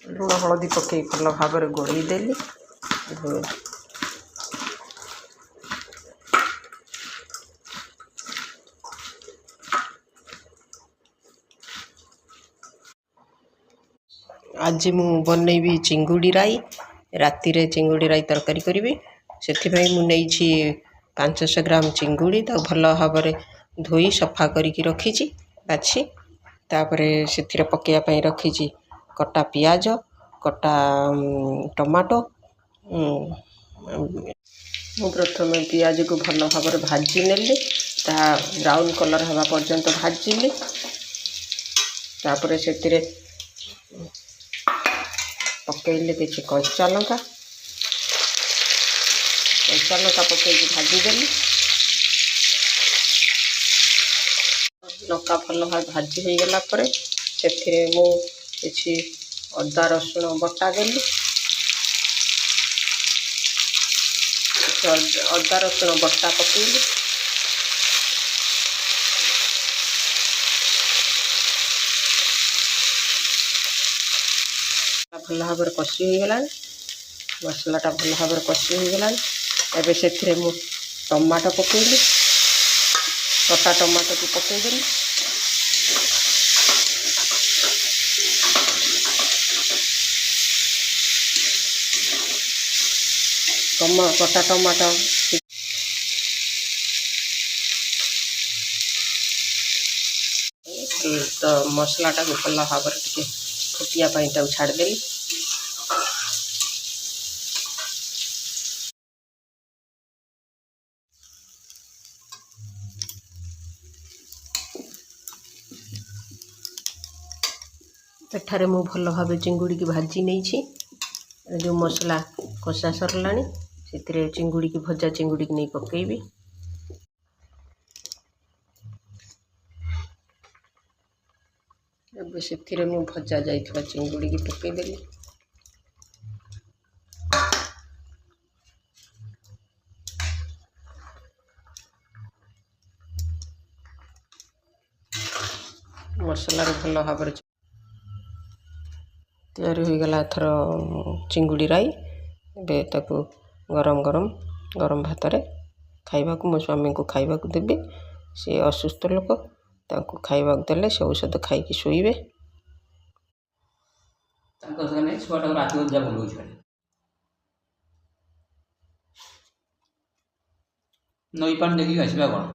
लुण हलदी पकई भल भाव गोड़ेदेली। आज मु बनैबी चिंगुड़ी राई। राति रे चिंगुड़ी राई तरकारी करी से मुझे 500 ग्राम चिंगुड़ी भल भाव धोई सफा करके रखी बाछी तापरे से पकईया रखी कटा पियाज कटा टमाटो। मु प्रथम पियाज को भल भाव भाजी नेली ब्राउन कलर हवा पर्यंत भाजिली। तापरे से पकईले किसी कंचा लंका पकईकी भाजीदेली। लंका भल भाव भाजी हो गला से मु किसी अदा रसुण बटा देली। अदा रसुण बटा पकईली। भल भाव कषि हो गला मसलाटा भल भाव कषि हो गला। एबे से टमाटो पकईली कटा टमाटो को पकईदेली। कटा टमाटो तो मसलाटा को भल भाव फुटिया छाड़देली। एठारे मु भल भाव चिंगुड़ी की भाजी नहीं जो मसला कषा सरला से चिंगुड़ी की भजा चिंगुड़ी की नहीं पकईबी। अब से मु भजा जाइथिबा चिंगुड़ी की पकईदेली। मसला भल भाव तैयारी हो गला एथर चिंगुड़ी राई। बे ताकू गरम गरम गरम भात रे खाइबा को मो स्वामी को खाइबा को देबे। से असुस्थ लोक ताकू खाइबा को देले से औषध खाइकी शोइबे। नई पानी देखिए आसवा कौन।